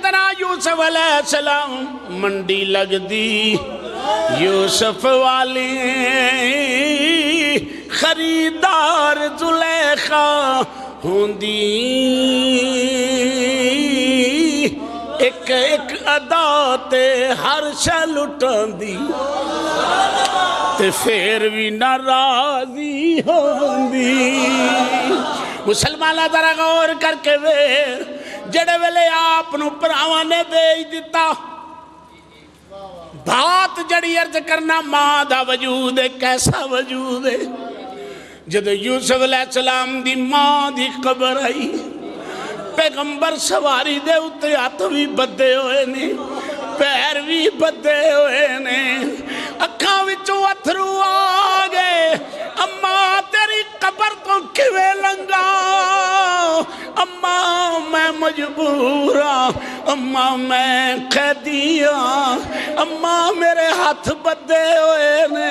طرح یوسف علیہ السلام منڈی لگ دی یوسف والی خریدار زلیخا ہوندی ایک ایک ادا تے ہر شے لٹان دی تے پھر بھی ناراضی ہوندی مسلمان ذرا غور کر کے وے جڑے ویلے آپ نو پراواں نے بیچ دیتا بات جڑی عرض کرنا ماں دا وجود ہے کیسا وجود ہے جدو یوسف علیہ السلام دی ماں دی قبر آئی پیغمبر سواری دے اتے ہاتھ بھی بدے ہوئے نے پیر بھی بدے ہوئے نے اکھاں وچوں اتھرو آگے اماں تیری قبر تو کیویں لنگا اماں میں مجبور ہاں اماں میں قیدی ہاں اماں میرے ہاتھ بدے ہوئے نے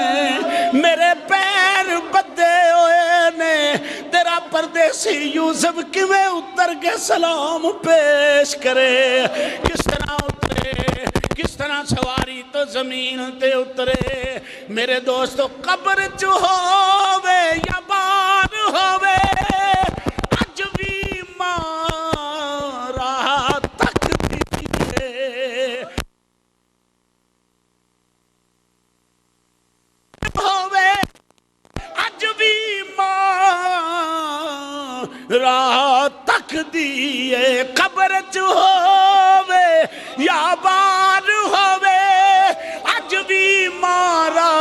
میرے پیر بدے ہوئے نے تیرا پردیسی یوسف کیویں اتر کے سلام پیش کرے کس طرح اترے کس طرح سواری تو زمین تے اترے میرے دوستو قبر جو ہووے یا بار ہووے اج بھی مارا تک دیئے ہووے اج بھی مارا تک دیئے قبر جو ہووے یا بار ہووے اج بھی مارا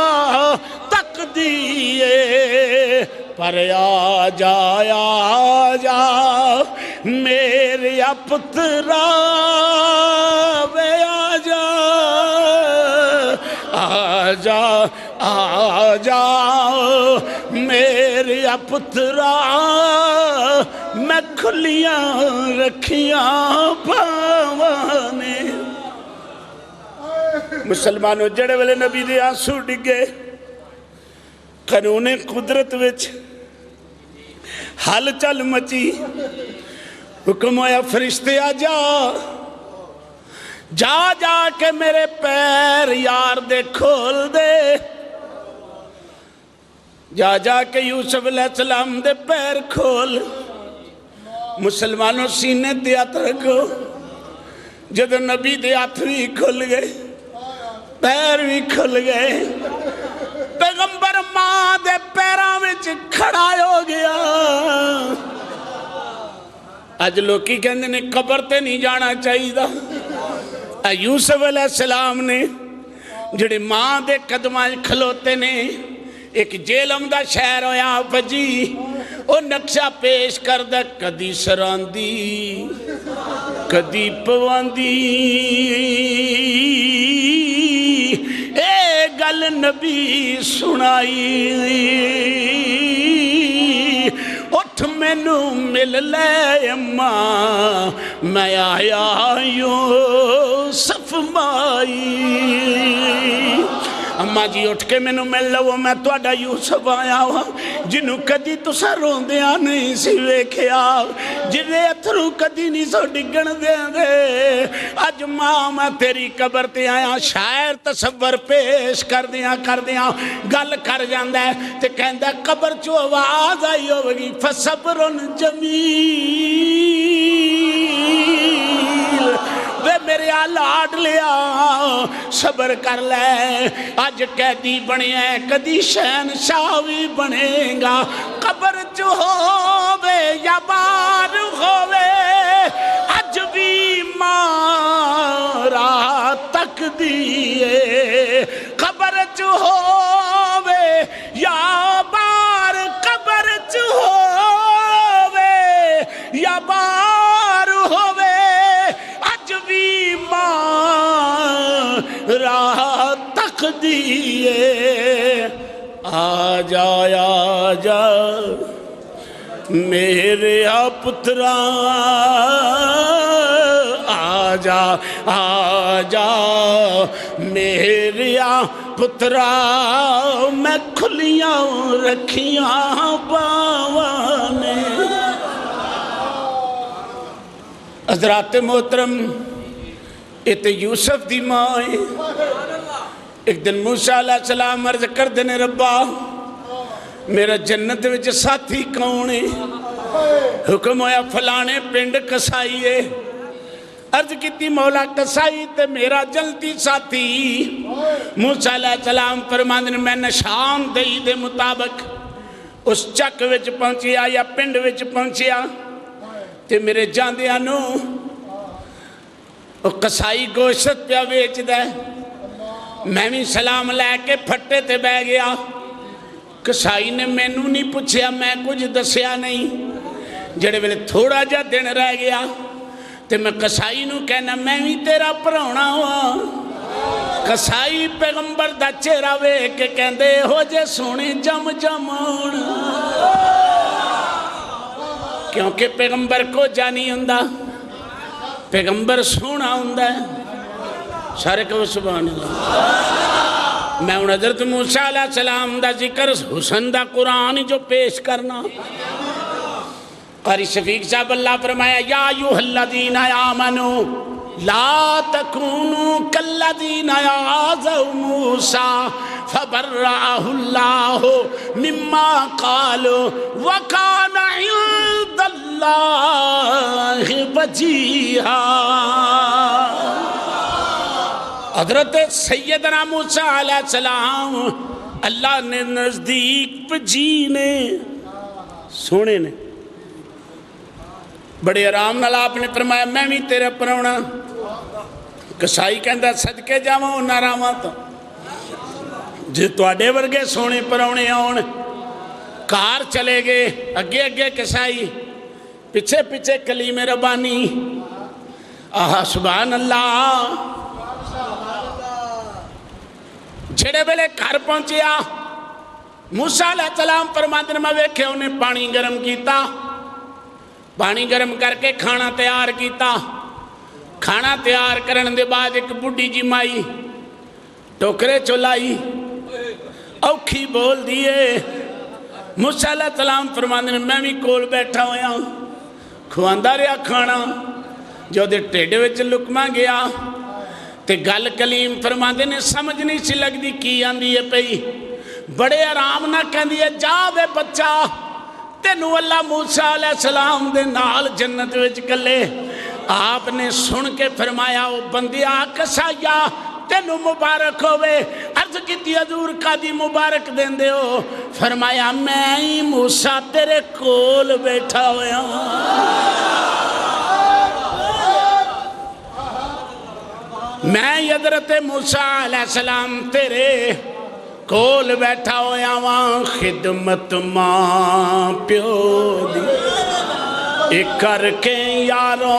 تک دیئے پر آ جا میرے پترا وے آ جا میرے پترا میں کھلیاں رکھیاں پاوانے مسلمانوں جڑے والے نبی دے آنسو ڈگے قانون قدرت وچ حل چل مچی حکم ہویا فرشتے آ جا کے میرے پیر یار دے کھول دے جا کے یوسف علیہ السلام دے پیر کھول مسلمانوں سینے دے ہاتھ رکھو جدو نبی دے ہاتھ بھی کھل گئے پیر بھی کھل گئے پیغمبر ماں دے پیراں وچ کھڑا ہو گیا اج لوکی کہندے نے قبر تے نہیں جانا چاہیے یوسف علیہ السلام نے جڑے ماں دے قدماں کھلوتے نے ایک جیلم دا شہر ہویا بجی او نقشہ پیش کردہ کدی سراندی کدی پواندی اے گل نبی سنائی اٹھ مینو مل لے اماں میں آیا یوسف مائی اماں جی اٹھ کے مینو مل لو میں توڑا یوسف آیا ہوا جنہوں کدی تسا روندیاں نہیں سی ویکھیا جنہیں اتھرو کدی نہیں سو ڈگن دے دے اج ماں میں تیری قبر تے آیا شاعر تصور پیش کر دیاں گل کر جاندہ ہے تے کہندہ قبر چو آواز آئی ہوگی فصبر جمیل وے میرے آلاد لیا صبر کر لے آج قیدی بنے ہیں کدی شہنشاہ بھی بنے گا قبر جو ہووے یا بار ہووے آج بھی مارا تک دیئے قبر جو ہووے یا بار قبر جو ہووے یا بار ہووے راہ تک دیئے آ جا میرے پترا آ جا میرے پترا میں کھلیاں رکھیاں باوانے حضرات محترم یہ تو یوسف دی ماں ہے۔ ایک دن موسیٰ علیہ السلام عرض کر دینے ربا میرا جنت وچ ساتھی کون ہے؟ حکم ہویا فلانے پنڈ کسائی ہے۔ عرض کیتی مولا کسائی تے میرا جلتی ساتھی۔ موسیٰ علیہ السلام فرماندے میں نشان دئی دے مطابق اس چک وچ پہنچیا یا پنڈ وچ پہنچیا تے میرے جاندیاں نو کسائی گوشت پیا ویچ دے۔ میں بھی سلام لے کے پھٹے تے بہ گیا۔ کسائی نے مینوں نہیں پوچھیا، میں کچھ دسیا نہیں۔ جڑے ویلے تھوڑا جا دن رہ گیا تے میں کسائی نو کہنا میں بھی تیرا پراؤنا ہوا۔ کسائی پیغمبر دا چہرہ وے کے کہندے ہو جے سونے جم جمون، کیونکہ پیغمبر کو جانی ہوندا، پیغمبر سونا ہوندا ہے۔ سارے کہو سبحان اللہ۔ میں ان حضرت موسیٰ علیہ السلام دا ذکر حسن دا قرآن جو پیش کرنا۔ قاری شفیق صاحب اللہ فرمایا یا ایھا الذین آمنوا لا تکونوا کالذین آذوا موسیٰ فبرأہ اللہ مما قالوا وکان عند اللہ وجیہا۔ حضرت سیدنا موسیٰ علیہ السلام اللہ نے نزدیک پجی نے سونے نے بڑے آرام نال آپ نے فرمایا میں بھی تیرے پراؤنا۔ کسائی کہندا صدقے جاواں نہ راواں تو جے تواڈے ورگے سونے پراؤنے آن۔ کار چلے گئے، اگے اگے کسائی، پیچھے پیچھے کلیم ربانی۔ آہا سبحان اللہ۔ جڑے ویلے گھر پہنچیا موسیٰ علیہ السلام فرماندے میں ویکھے انہیں پانی گرم کیتا، پانی گرم کر کے کھانا تیار کیتا۔ کھانا تیار کرن دے بعد ایک بڑھی جی مائی ٹوکرے چلائی، اوکھی بول دیے۔ موسیٰ علیہ السلام فرماندے میں بھی کول بیٹھا ہویا کھواندا رہا کھانا۔ جو دے ٹیڈے وچ لکما گیا تے گل کلیم فرماندے نے سمجھ نہیں سی لگ دی کی آندی ہے پئی۔ بڑے آرام نہ کہندی ہے جا بے بچہ تینو اللہ موسیٰ علیہ السلام دے نال جنت وچ گلے۔ آپ نے سن کے فرمایا او بندیا کسایا تینو مبارک ہوئے۔ عرض کیتی حضور کا دی مبارک دین دے ہو؟ فرمایا میں ہی موسیٰ تیرے کول بیٹھا ہویا میں حضرت موسیٰ علیہ السلام تیرے کول بیٹھا ہویا وہاں خدمت ماں پیو دی ایک کر کے یاروں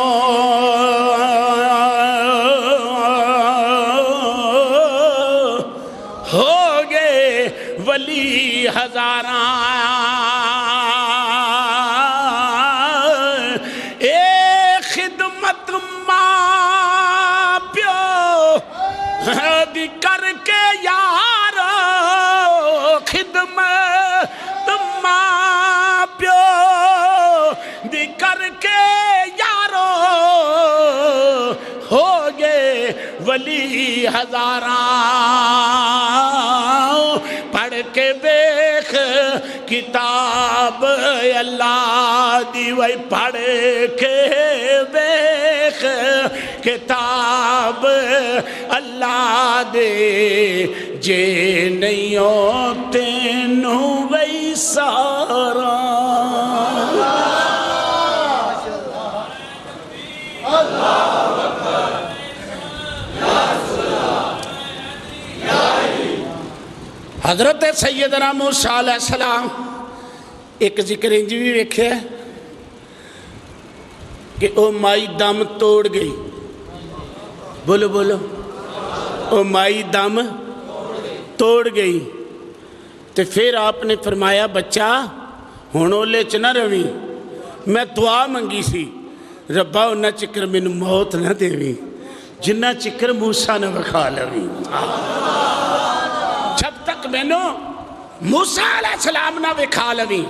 ہو گئے ولی ہزاراں اے خدمت ماں پیو دی کر کے یار خدمت ماں پیو دی کر کے یارو ہو گئے ولی ہزاراں پڑھ کے بیخ کتاب اللہ دی وی پڑھ کے بیخ کتاب اللہ دے جے نہیں ہوتے نو وی سارا حضرت سیدنا موسیٰ علیہ السلام ایک ذکر انج بھی ویکھے کہ او مائی دم توڑ گئی بولو بولو او مائی دم توڑ گئی تو پھر آپ نے فرمایا بچہ ہونولے چنہ روی میں دعا منگی سی ربا انہ چکر میں موت نہ دیوی جنہ چکر موسیٰ نے وکھا لوی جب تک میں نے موسیٰ علیہ السلام نہ وکھا لوی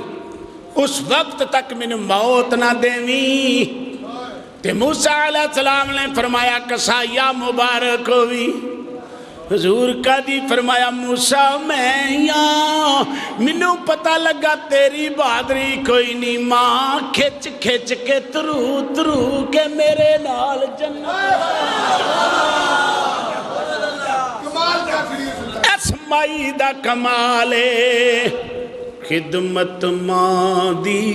اس وقت تک میں موت نہ دیوی تے موسیٰ علیہ السلام نے فرمایا کسائیہ مبارک ہوئی حضور کا دی فرمایا موسیٰ میں یہاں منوں پتہ لگا تیری بہادری کوئی نہیں ماں کھچ کھچ کے ترو ترو کے میرے نال جنت اسمائی دا کمالے خدمت ماں دی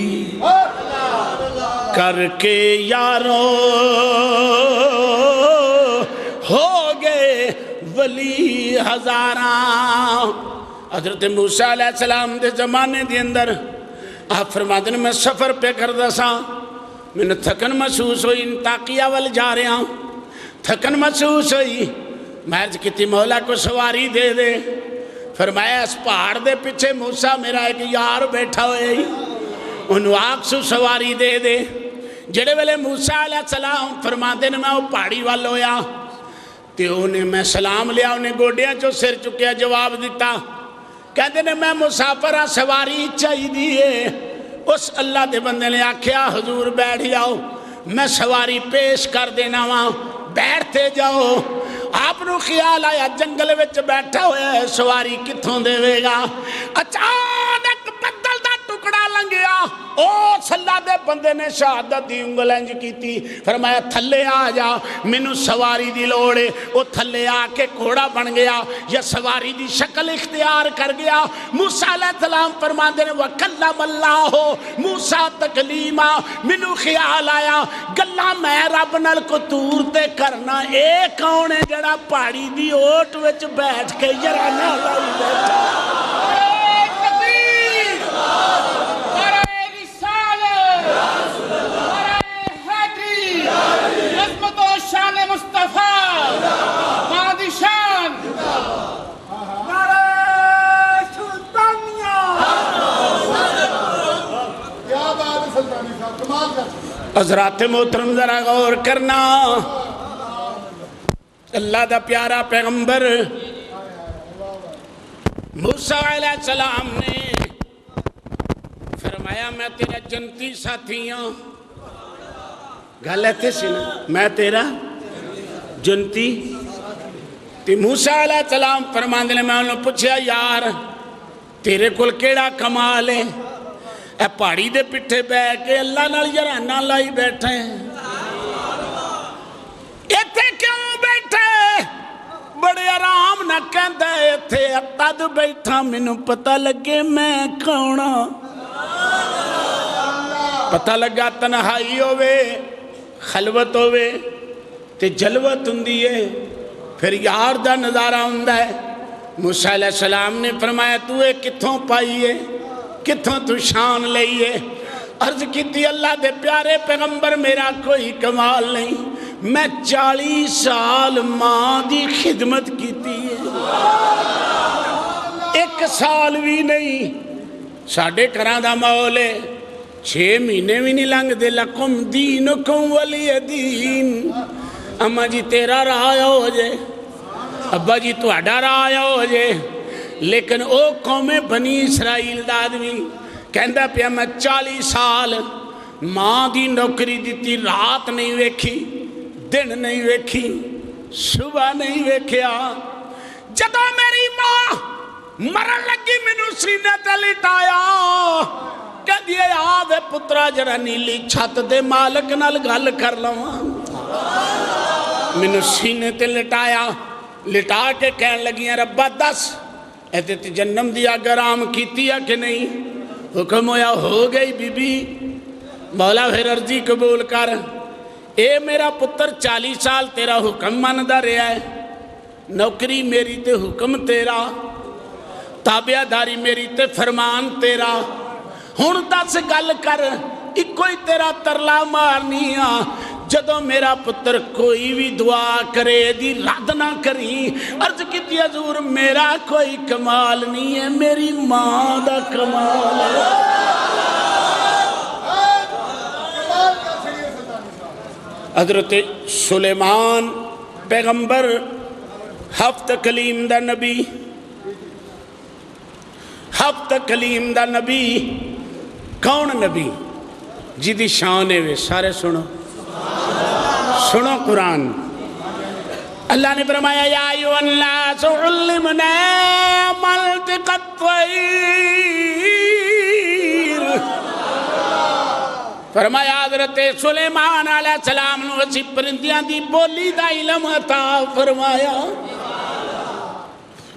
کر کے یاروں ہو گئے ولی ہزاراں حضرت موسیٰ علیہ السلام دے زمانے دے اندر آپ فرماتے ہیں میں سفر پہ کردہ سا میں نے تھکن محسوس ہوئی انتاقیہ وال جا رہے ہیں تھکن محسوس ہوئی میں عرض کیتی مولا کو سواری دے دے فرمایا اس پہاڑ دے پیچھے موسیٰ میرا ایک یار بیٹھا ہوئے انہوں آگ سو سواری دے دے جڑے ویلے موسیٰ علیہ السلام فرماتے ہیں میں وہ پہاڑی وال ہویا تے انہیں میں سلام لیا انہیں گوڑیاں جو سر چکیا جواب دیتا کہتے ہیں میں مسافرہ سواری چاہی دیئے اس اللہ دے بندے نے آکھیا حضور بیٹھ جاؤ میں سواری پیش کر دینا وہاں بیٹھتے جاؤ آپ نو خیال آیا جنگل وچ بیٹھا ہویا ہے سواری کتھوں دے وے گا اچانک بدل دا ٹکڑا لنگیا او اللہ دے بندے نے شہادت دی انگل انج کیتی فرمایا تھلے آ جا مینوں سواری دی لوڑے او تھلے آ کے گھوڑا بن گیا یا سواری دی شکل اختیار کر گیا موسیٰ علیہ السلام فرماندے نے وَكَلَّمَ اللَّهُ موسیٰ تکلیما مینوں خیال آیا گلا میں رب نال قطور تے کرنا اے کون ہے جڑا پہاڑی دی اوٹ وچ بیٹھ کے یرانا لائی بیٹھا شان مصطفیٰ مادی شان نعرہ سلطانیہ کیا بات ہے سلطانی صاحب کمال کا حضرات محترم ذرا غور کرنا اللہ دا پیارا پیغمبر موسیٰ علیہ السلام نے فرمایا میں تیرا جنتی ساتھی ہوں گل ایتھے سی نا میں تیرا جنتی تے موسیٰ علیہ السلام فرماندے نے میں انہوں پوچھیا یار تیرے کل کیڑا کمال ہے اے پہاڑی دے پٹھے بے کے اللہ نال یرانا لائی بیٹھے ایتھے کیوں بیٹھے بڑے آرام نہ کہندے ایتھے اتد بیٹھا مینوں پتہ لگے میں کھونا پتہ لگا تنہائی ہوئے خلوت ہوئے تے جلوت ہندی ہے پھر یار دا نظارہ ہندہ ہے موسیٰ علیہ السلام نے فرمایا تو اے کتھوں پائیے کتھوں تو شان لئیے عرض کیتی اللہ دے پیارے پیغمبر میرا کوئی کمال نہیں میں 40 سال ماں دی خدمت کیتی ہے 1 سال بھی نہیں ساڑھے کران دا ماحول ہے 6 مہینے بھی نہیں لنگ دے لکم دینکم ولی دین اما جی تیرا رہا ہو جائے ابا جی تو اڈا رہا ہو جائے لیکن او قوم بنی اسرائیل دا آدمی کہندہ پیا میں 40 سال ماں دی نوکری دیتی رات نہیں ویکھی دن نہیں ویکھی صبح نہیں ویکھیا جدو میری ماں مرن لگی مینوں سینے تے لٹایا کہہ دیئے آدھے پترا جڑا نیلی چھت دے مالک نال گل کر لواں مینوں سینے تے لٹایا لٹا کے کہن لگیاں ربا دس ایتے تے جنم دیا گرام کیتیا کہ نہیں حکم ہویا ہو گئی بی بی مولا پھر عرضی قبول کر اے میرا پتر 40 سال تیرا حکم ماندہ رہا ہے نوکری میری تے حکم تیرا تابعہ داری میری تے فرمان تیرا ہن دس گل کر کوئی تیرا ترلا مارنی جدو میرا پتر کوئی بھی دعا کرے دی رد نہ کری عرض کیتی حضور میرا کوئی کمال نہیں ہے میری ماں دا کمال ہے حضرت سلیمان پیغمبر ہفت کلیم دا نبی ہفت کلیم دا نبی کون نبی جی دی شان ہے وے سارے سنو سنو قرآن، اللہ نے فرمایا یا ایھا الناس علمنا منطق الطیر، فرمایا حضرت سلیمان علیہ السلام نو اسی پرندیاں دی بولی دا علم عطا فرمایا۔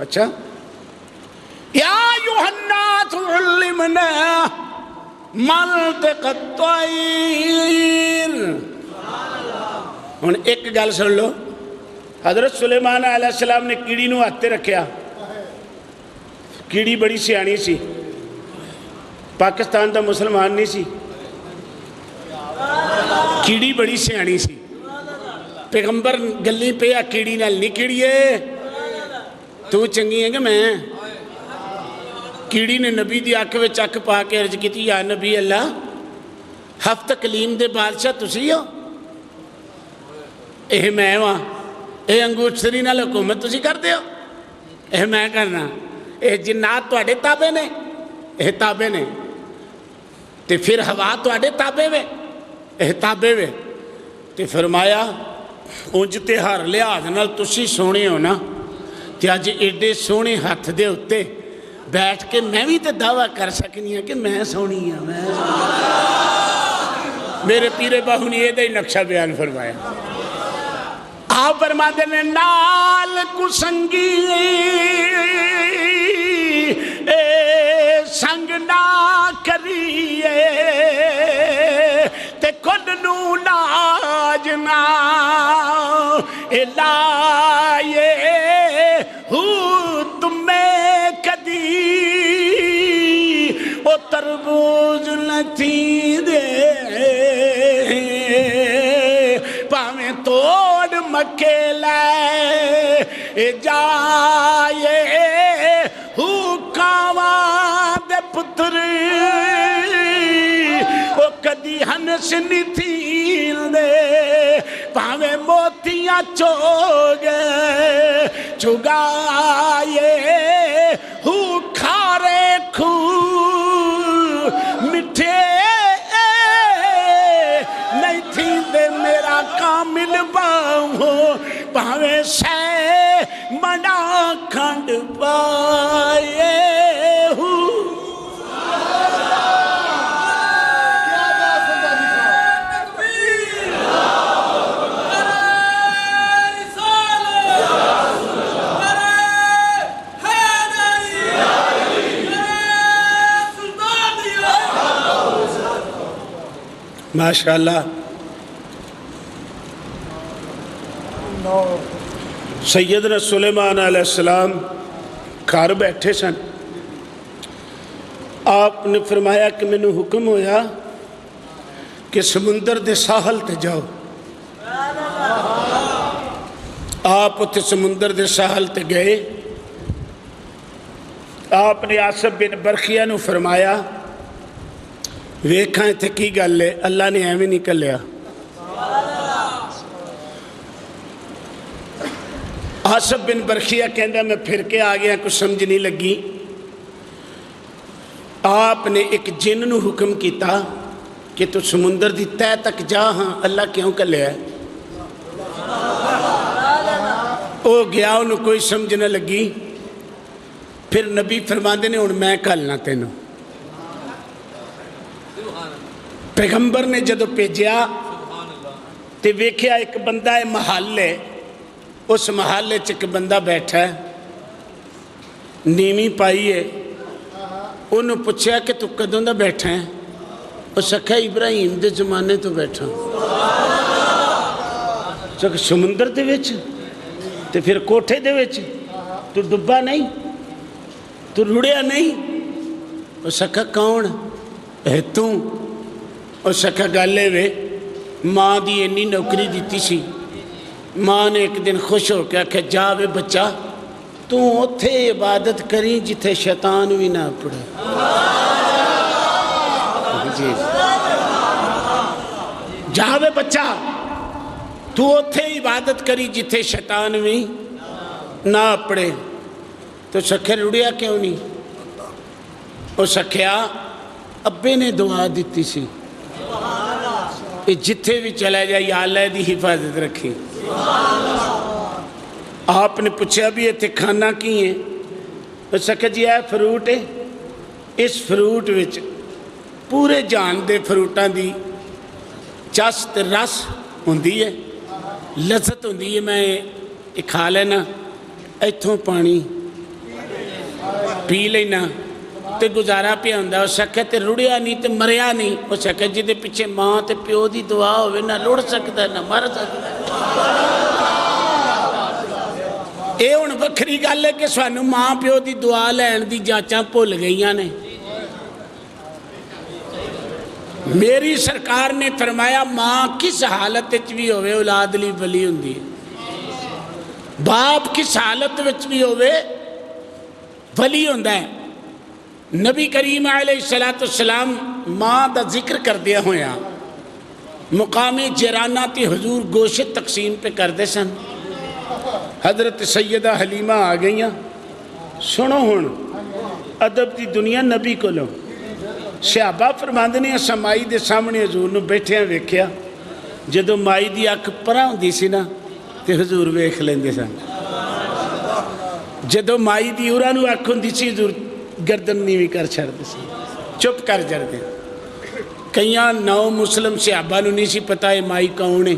اچھا یا ایھا الناس علمنا منطق الطیر۔ ہن ایک گل سن لو، حضرت سلیمان علیہ السلام نے کیڑی نو ہاتھ تے رکھیا، کیڑی بڑی سیانی سی، پاکستان دا مسلمان نہیں سی، کیڑی بڑی سیانی سی، پیغمبر گلی پہ آ کیڑی نال نہیں کیڑیے تو چنگی ہے کہ میں؟ کیڑی نے نبی دی اکھ وچ اکھ پا کے عرض کیتی یا نبی اللہ ہفت کلیم دے بادشاہ تسی ہو؟ اے میں وہاں، اے انگوشتری نال حکومت تسی کر دے ہو؟ اے میں کرنا، اے جنات تواڈے تابع نے، اے تابع نے، تے پھر ہوا تواڈے تابع وے، اے تابع وے، تے فرمایا اونج تے ہر لحاظ نال تسی سونے ہو نا، تے اج ایڈے سونے ہاتھ دے اتے بیٹھ کے میں بھی تے دعویٰ کر سکنی ہے کہ میں سونی ہوں، میں میرے پیرے باہو نے یہ دے نقشہ بیان فرمایا۔ آپ فرماتے ہیں نال کو سنگی اے سنگ نہ کریے تے کھل نو لاجنا اے لائے ہو تمہیں کدی او تربوز لتھی دے پاویں توڑ مکے لے جائے ہو کاواں دے پتر او کدی ہنس نہیں تھیل دے پاویں موتیاں چوگے چگائے ہو کھارے کھو مٹھے نہیں تھی دے میرا کامل باہو پاویں سے منا کھنڈ پائے ہو۔ ماشاءاللہ سیدنا سلیمان علیہ السلام گھر بیٹھے سن، آپ نے فرمایا کہ میں نے حکم ہویا کہ سمندر دے ساحل تے جاؤ۔ آپ اتھے سمندر دے ساحل تے گئے، آپ نے آصف بن برخیہ نو فرمایا ویکھاں تے کی گل ہے، اللہ نے ایویں نکلیا۔ آصف بن برخیہ کہندا میں پھر کے آ گیا، کچھ سمجھ نہیں لگی۔ آپ نے ایک جن نو حکم کیتا کہ تو سمندر دی تہ تک جا، ہاں اللہ کیوں کلیا ہے؟ او گیا، انہوں کوئی سمجھ نہ لگی۔ پھر نبی فرماندے نے ہن میں کلنا تینوں۔ پیغمبر نے جدو بھیجیا تے ویکھیا ایک بندہ ہے محلے، اس محلے چ ایک بندہ بیٹھا ہے، نیمی پائی ہے، انہوں پوچھا کہ تو کدوں دا بیٹھا ہے؟ اس آکھیا ابراہیم دے زمانے تو بیٹھا۔ سمندر دے وچ تے پھر کوٹھے دے وچ تو ڈبا نہیں، تو رڑیا نہیں؟ اس آکھیا کون ہے تو؟ اس آکھیا گالے وے ماں دی انی نوکری دیتی سی، ماں نے ایک دن خوش ہو کے آکھیا جا وے بچہ تو اتھے عبادت کریں جتھے شیطان بھی نہ پڑے۔ جا وے بچہ تو اتھے عبادت کری جتھے شیطان بھی نہ پڑے۔ تو سکھے رڑیا کیوں نہیں؟ وہ سکھیا ابے نے دعا دیتی سی، یہ جتھے بھی چلا جائے یا اللہ دی حفاظت رکھی۔ آپ نے پوچھا بھی اتنے کھانا کی ہے؟ اس نے کہا جی یہ فروٹ ہے، اس فروٹ وچ پورے جان دے فروٹاں دی چس تے رس ہوندی ہے، لذت ہوندی ہے، میں یہ کھا لینا، ایتھوں پانی پی لینا تے گزارا پیا ہوندا۔ اس آکھیا تے رڑیا نہیں تے مریا نہیں۔ اس آکھیا جی دے پیچھے ماں تے پیو دی دعا ہوئے نہ رڑ سکدا نہ مر سکدا۔ اے ہن وکھری گل ہے کہ سانوں ماں پیو دی دعا لین دی جاچاں بھل گئیاں نے۔ میری سرکار نے فرمایا ماں کس حالت وچ بھی ہوئے اولاد لی ولی ہوندی ہے، باپ کس حالت وچ بھی ہوئے ولی ہوندا ہے۔ نبی کریم علیہ السلام ماں دا ذکر کردیا ہویا مقام جیرانہ تے حضور گوشت تقسیم پہ کردے سن۔ حضرت سیدہ حلیمہ آ گئیاں، سنو ہن ادب دی دنیا نبی کو لو۔ صحابہ فرماندے نے اساں مائی دے سامنے حضور نو بیٹھے ہیں ویکھیا، جدو مائی دی اکھ پراں ہوندی سی نا تے حضور ویکھ لیندے سن، جدو مائی دی اورا نو اکھ ہوندی سی حضور گردن نیویں کر چھڑدے سی، چپ کر جڑدے۔ کئیاں نو مسلم صحابہ نو نہیں سی پتہ اے مائی کون ہے۔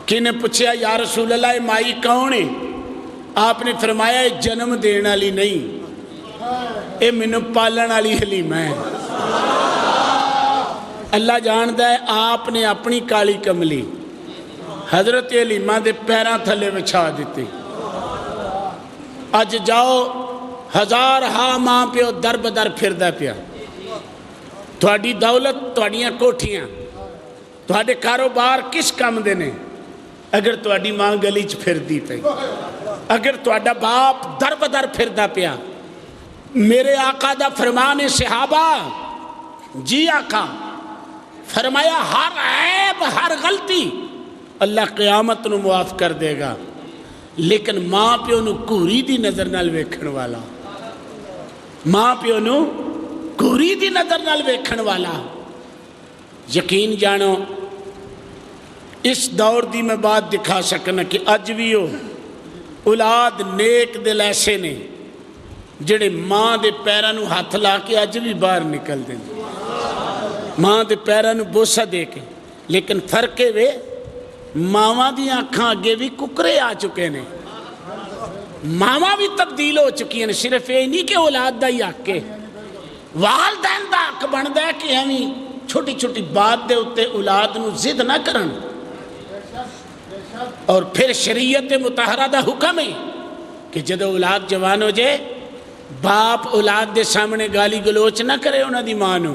کنے پوچھیا یا رسول اللہ اے مائی کون ہے؟ آپ نے فرمایا اے جنم دین والی نہیں، اے مینوں پالن والی حلیمہ ہے۔ اللہ جاندا ہے آپ نے اپنی کالی کملی حضرت حلیمہ دے پیراں تھلے وچھا دیتی۔ اج جاؤ ہزار ہاں ماں پیو در بدر پھردا پیا، تھوڑی دولت تھوڑیاں کوٹھیاں تھوڑے کاروبار کس کام دے نے اگر تھوڑی ماں گلی چ پھردی پئی، اگر تھوڑا باپ در بدر پھردا پیا۔ میرے آقا دا فرمان صحابہ، جی آقا، فرمایا ہر عیب ہر غلطی اللہ قیامت نو معاف کر دے گا، لیکن ماں پیو نو کوری دی نظر نال ویکھن والا، ماں پیو نو کوری دی نظر نال ویکھن والا، یقین جانو اس دور دی میں بات دکھا سکنا کہ اج بھی ہو اولاد نیک دل ایسے نے جڑے ماں دے پیراں نو ہاتھ لا کے اج بھی باہر نکل دیں، ماں دے پیراں نو بوسہ دے کے، لیکن فرق وے ماواں دی آنکھاں اگے بھی ککرے آ چکے نے، ماواں بھی تبدیل ہو چکی ہیں۔ صرف یہ نہیں کہ اولاد دا ہی حق ہے، والدین دا حق بندا ہے کہ ہمیں چھوٹی چھوٹی بات دے اتے اولاد نو ضد نہ کرن۔ اور پھر شریعت مطہرہ دا حکم ہے کہ جدو اولاد جوان ہو جائے باپ اولاد دے سامنے گالی گلوچ نہ کرے انہاں دی ماں نو،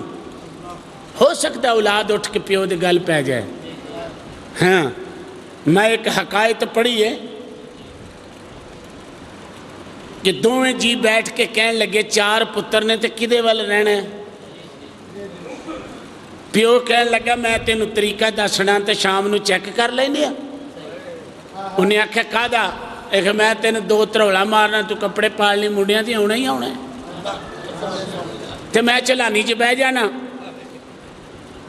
ہو سکتا اولاد اٹھ کے پیو دے گل پہ جائے۔ ہاں میں ایک حقائق پڑھی ہے کہ دوویں جی بیٹھ کے کہن لگے چار پتر نے تے کدے وال رہنا ہے؟ پیو کہن لگا میں تینوں طریقہ دسنا تے شام نو چیک کر لینے۔ انہیں آکھیا کادا؟ ایک میں تینوں دو تروڑا مارنا تو کپڑے پال لی مڈیاں تھی ہونا ہی ہونا ہے تے میں چلانی چ بہ جانا۔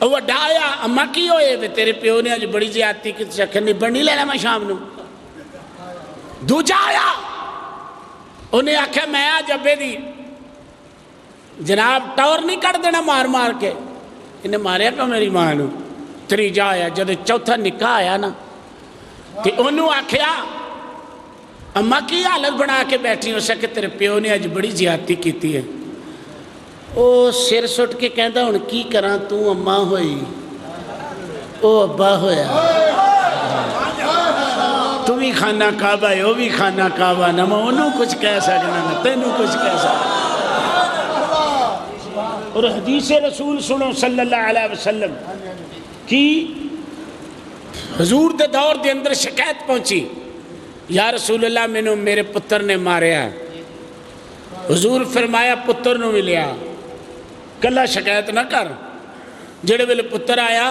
وہ ڈایا اماں کی ہوئے تیرے پیو نے اج بڑی زیادتی کی چکر نبڑ نہیں لینا میں شام نو۔ دوجا آیا انہیں آکھیا میں آج ابے دی جناب ٹور نہیں کٹ دینا مار مار کے، انہیں ماریا کہ میری ماں نو۔ تریجا آیا جب چوتھا نکاح آیا نا کہ انہوں آکھیا اماں کی حالت بنا کے بیٹھی ہو سکے تیرے پیو نے اج بڑی زیادتی کیتی ہے۔ او سر سٹ کے کہندا ہن کی کراں تو اماں ہوئی او ابا ہویا، تو بھی خانہ کعبہ ہے وہ بھی خانہ کعبہ، نہ میں انہوں کچھ کہہ سکنا نہ تینوں کچھ کہہ سکنا۔ اور حدیث رسول سنو صلی اللہ علیہ وسلم کی حضور دے دور دے اندر شکایت پہنچی، یا رسول اللہ میں نے میرے پتر نے ماریا ہے۔ حضور فرمایا پتر نو ملیا کلا شکایت نہ کر۔ جڑے ویلے پتر آیا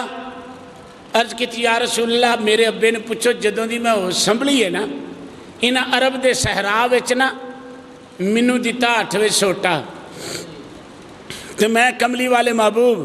عرض کی تھی یا رسول اللہ میرے ابے نے پوچھو جدوں دی میں سنبھلی ہے نا انہاں عرب دے صحرا وچ نا مینوں دتا 8ویں سوٹا تے میں کملی والے محبوب